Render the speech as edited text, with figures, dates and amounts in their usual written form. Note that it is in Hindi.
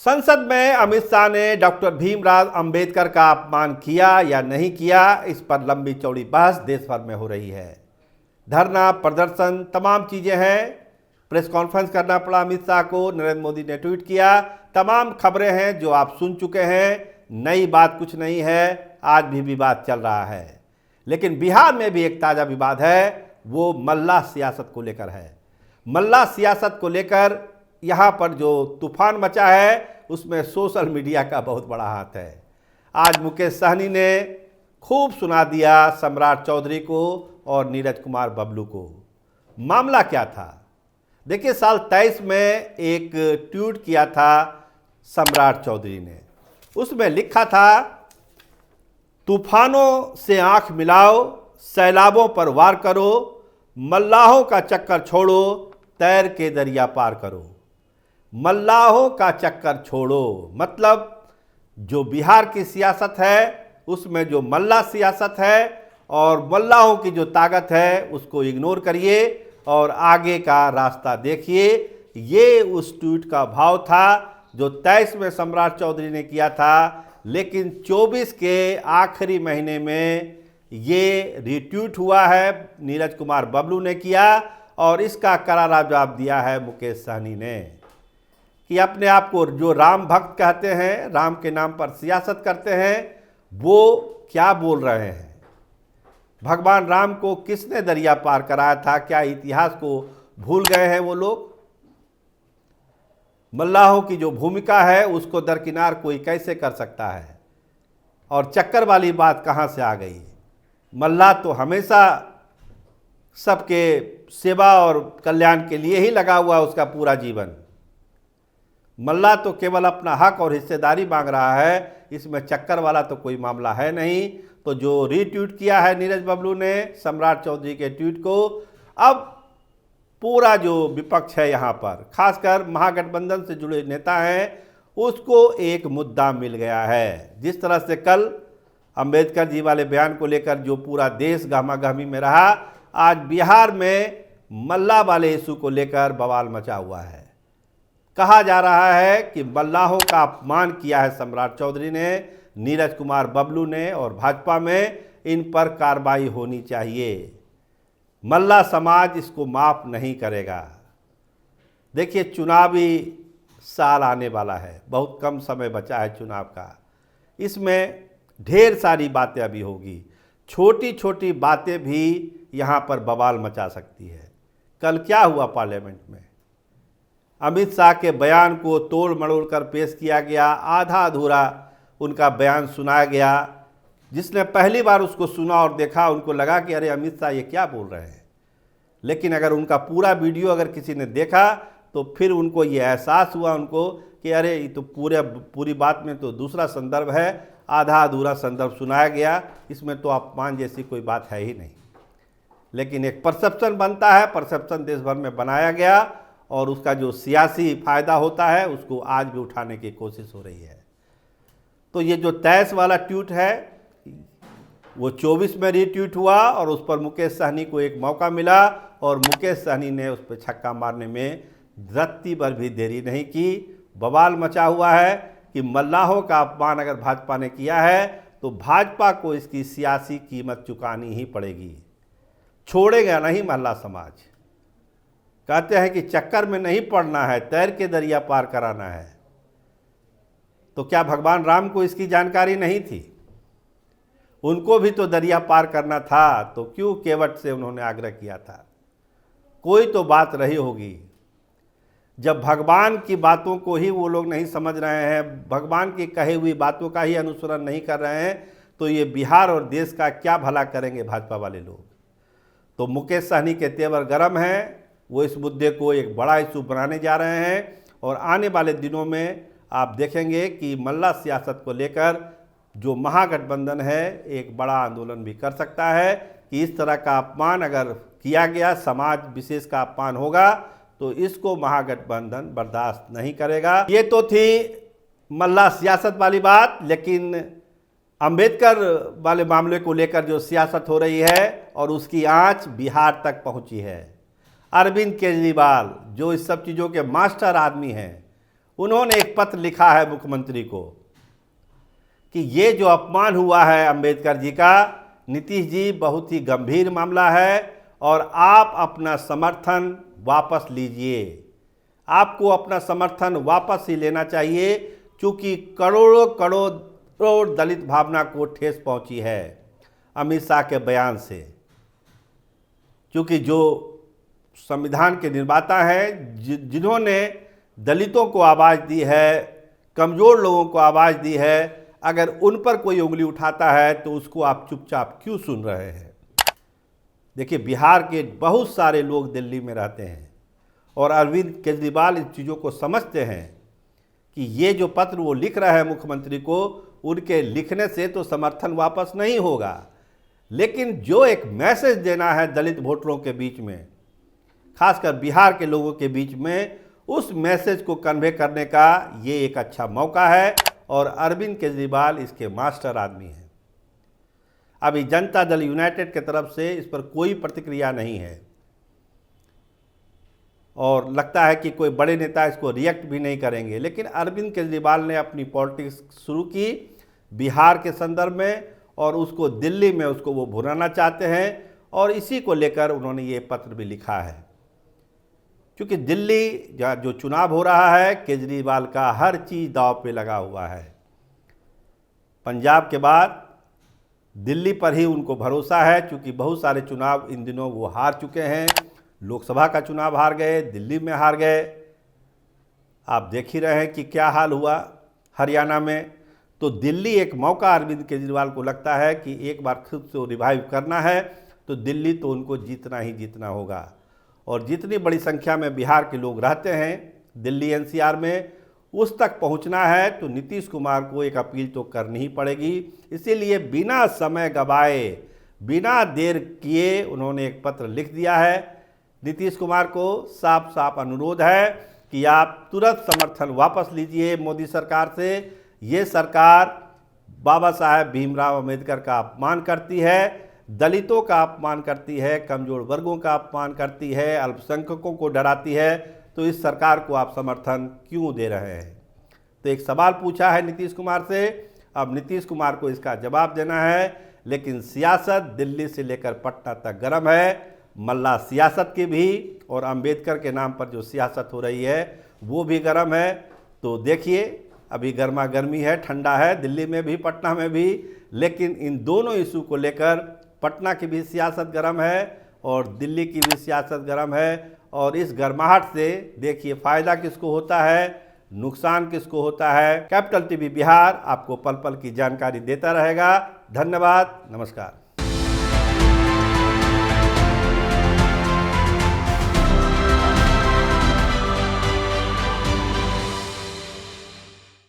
संसद में अमित शाह ने डॉक्टर भीमराव अंबेडकर का अपमान किया या नहीं किया, इस पर लंबी चौड़ी बहस देश भर में हो रही है। धरना, प्रदर्शन, तमाम चीज़ें हैं। प्रेस कॉन्फ्रेंस करना पड़ा अमित शाह को, नरेंद्र मोदी ने ट्वीट किया, तमाम खबरें हैं जो आप सुन चुके हैं। नई बात कुछ नहीं है, आज भी विवाद चल रहा है। लेकिन बिहार में भी एक ताज़ा विवाद है, वो मल्ला सियासत को लेकर है। मल्ला सियासत को लेकर यहाँ पर जो तूफान मचा है उसमें सोशल मीडिया का बहुत बड़ा हाथ है। आज मुकेश सहनी ने खूब सुना दिया सम्राट चौधरी को और नीरज कुमार बबलू को। मामला क्या था? देखिए, साल 23 में एक ट्वीट किया था सम्राट चौधरी ने। उसमें लिखा था, तूफानों से आंख मिलाओ, सैलाबों पर वार करो, मल्लाहों का चक्कर छोड़ो, तैर के दरिया पार करो। मल्लाहों का चक्कर छोड़ो मतलब जो बिहार की सियासत है उसमें जो मल्ला सियासत है और मल्लाहों की जो ताकत है उसको इग्नोर करिए और आगे का रास्ता देखिए। ये उस ट्वीट का भाव था जो 23 में सम्राट चौधरी ने किया था, लेकिन 24 के आखिरी महीने में ये रीट्वीट हुआ है, नीरज कुमार बबलू ने किया और इसका करारा जवाब दिया है मुकेश सहनी ने कि अपने आप को जो राम भक्त कहते हैं, राम के नाम पर सियासत करते हैं, वो क्या बोल रहे हैं। भगवान राम को किसने दरिया पार कराया था? क्या इतिहास को भूल गए हैं वो लोग? मल्लाहों की जो भूमिका है उसको दरकिनार कोई कैसे कर सकता है? और चक्कर वाली बात कहाँ से आ गई? मल्लाह तो हमेशा सबके सेवा और कल्याण के लिए ही लगा हुआ उसका पूरा जीवन। मल्ला तो केवल अपना हक और हिस्सेदारी मांग रहा है, इसमें चक्कर वाला तो कोई मामला है नहीं। तो जो रीट्वीट किया है नीरज बबलू ने सम्राट चौधरी के ट्वीट को, अब पूरा जो विपक्ष है यहाँ पर, खासकर महागठबंधन से जुड़े नेता हैं, उसको एक मुद्दा मिल गया है। जिस तरह से कल अंबेडकर जी वाले बयान को लेकर जो पूरा देश गहमागहमी में रहा, आज बिहार में मल्ला वाले इशू को लेकर बवाल मचा हुआ है। कहा जा रहा है कि मल्लाहों का अपमान किया है सम्राट चौधरी ने, नीरज कुमार बबलू ने और भाजपा में, इन पर कार्रवाई होनी चाहिए। मल्ला समाज इसको माफ नहीं करेगा। देखिए, चुनावी साल आने वाला है, बहुत कम समय बचा है चुनाव का। इसमें ढेर सारी बातें अभी होगी, छोटी छोटी बातें भी यहाँ पर बवाल मचा सकती है। कल क्या हुआ पार्लियामेंट में? अमित शाह के बयान को तोड़ मड़ोड़ कर पेश किया गया, आधा अधूरा उनका बयान सुनाया गया। जिसने पहली बार उसको सुना और देखा उनको लगा कि अरे अमित शाह ये क्या बोल रहे हैं। लेकिन अगर उनका पूरा वीडियो अगर किसी ने देखा तो फिर उनको ये एहसास हुआ उनको कि अरे ये तो पूरी बात में तो दूसरा संदर्भ है, आधा अधूरा संदर्भ सुनाया गया, इसमें तो अपमान जैसी कोई बात है ही नहीं। लेकिन एक परसेप्शन बनता है, परसेप्शन देश भर में बनाया गया और उसका जो सियासी फायदा होता है उसको आज भी उठाने की कोशिश हो रही है। तो ये जो 23 वाला ट्वीट है वो 24 में रीट्वीट हुआ और उस पर मुकेश सहनी को एक मौका मिला और मुकेश सहनी ने उस पर छक्का मारने में रत्ती भर भी देरी नहीं की। बवाल मचा हुआ है कि मल्लाहों का अपमान अगर भाजपा ने किया है तो भाजपा को इसकी सियासी कीमत चुकानी ही पड़ेगी। छोड़ेगा नहीं मल्ला समाज। कहते हैं कि चक्कर में नहीं पड़ना है, तैर के दरिया पार कराना है। तो क्या भगवान राम को इसकी जानकारी नहीं थी? उनको भी तो दरिया पार करना था, तो क्यों केवट से उन्होंने आग्रह किया था? कोई तो बात रही होगी। जब भगवान की बातों को ही वो लोग नहीं समझ रहे हैं, भगवान की कही हुई बातों का ही अनुसरण नहीं कर रहे हैं, तो ये बिहार और देश का क्या भला करेंगे भाजपा वाले लोग? तो मुकेश सहनी के तेवर गर्म हैं, वो इस मुद्दे को एक बड़ा इशू बनाने जा रहे हैं और आने वाले दिनों में आप देखेंगे कि मल्ला सियासत को लेकर जो महागठबंधन है एक बड़ा आंदोलन भी कर सकता है कि इस तरह का अपमान अगर किया गया, समाज विशेष का अपमान होगा तो इसको महागठबंधन बर्दाश्त नहीं करेगा। ये तो थी मल्ला सियासत वाली बात, लेकिन अंबेडकर वाले मामले को लेकर जो सियासत हो रही है और उसकी आंच बिहार तक पहुंची है। अरविंद केजरीवाल जो इस सब चीज़ों के मास्टर आदमी हैं, उन्होंने एक पत्र लिखा है मुख्यमंत्री को कि ये जो अपमान हुआ है अंबेडकर जी का, नीतीश जी बहुत ही गंभीर मामला है और आप अपना समर्थन वापस लीजिए। आपको अपना समर्थन वापस ही लेना चाहिए, क्योंकि करोड़ों करोड़ दलित भावना को ठेस पहुंची है अमित शाह के बयान से। क्योंकि जो संविधान के निर्माता हैं, जिन्होंने दलितों को आवाज़ दी है, कमज़ोर लोगों को आवाज़ दी है, अगर उन पर कोई उंगली उठाता है तो उसको आप चुपचाप क्यों सुन रहे हैं? देखिए, बिहार के बहुत सारे लोग दिल्ली में रहते हैं और अरविंद केजरीवाल इन चीज़ों को समझते हैं कि ये जो पत्र वो लिख रहे हैं मुख्यमंत्री को, उनके लिखने से तो समर्थन वापस नहीं होगा, लेकिन जो एक मैसेज देना है दलित वोटरों के बीच में, खासकर बिहार के लोगों के बीच में, उस मैसेज को कन्वे करने का ये एक अच्छा मौका है और अरविंद केजरीवाल इसके मास्टर आदमी हैं। अभी जनता दल यूनाइटेड की तरफ से इस पर कोई प्रतिक्रिया नहीं है और लगता है कि कोई बड़े नेता इसको रिएक्ट भी नहीं करेंगे, लेकिन अरविंद केजरीवाल ने अपनी पॉलिटिक्स शुरू की बिहार के संदर्भ में और उसको दिल्ली में उसको वो भुनाना चाहते हैं और इसी को लेकर उन्होंने ये पत्र भी लिखा है। क्योंकि दिल्ली जो चुनाव हो रहा है, केजरीवाल का हर चीज़ दांव पे लगा हुआ है। पंजाब के बाद दिल्ली पर ही उनको भरोसा है, क्योंकि बहुत सारे चुनाव इन दिनों वो हार चुके हैं। लोकसभा का चुनाव हार गए, दिल्ली में हार गए, आप देख ही रहे हैं कि क्या हाल हुआ हरियाणा में। तो दिल्ली एक मौका अरविंद केजरीवाल को लगता है कि एक बार खुद से रिवाइव करना है तो दिल्ली तो उनको जीतना ही जीतना होगा। और जितनी बड़ी संख्या में बिहार के लोग रहते हैं दिल्ली एनसीआर में, उस तक पहुंचना है तो नीतीश कुमार को एक अपील तो करनी ही पड़ेगी। इसीलिए बिना समय गवाए, बिना देर किए उन्होंने एक पत्र लिख दिया है। नीतीश कुमार को साफ साफ अनुरोध है कि आप तुरंत समर्थन वापस लीजिए मोदी सरकार से। ये सरकार बाबा साहेब भीमराव अंबेडकर का अपमान करती है, दलितों का अपमान करती है, कमज़ोर वर्गों का अपमान करती है, अल्पसंख्यकों को डराती है। तो इस सरकार को आप समर्थन क्यों दे रहे हैं? तो एक सवाल पूछा है नीतीश कुमार से, अब नीतीश कुमार को इसका जवाब देना है। लेकिन सियासत दिल्ली से लेकर पटना तक गर्म है, मल्ला सियासत की भी, और अंबेडकर के नाम पर जो सियासत हो रही है वो भी गर्म है। तो देखिए, अभी गर्मा गर्मी है, ठंडा है दिल्ली में भी, पटना में भी, लेकिन इन दोनों इशू को लेकर पटना की भी सियासत गर्म है और दिल्ली की भी सियासत गर्म है। और इस गर्माहट से देखिए फ़ायदा किसको होता है, नुकसान किसको होता है। कैपिटल टीवी बिहार आपको पल पल की जानकारी देता रहेगा। धन्यवाद, नमस्कार।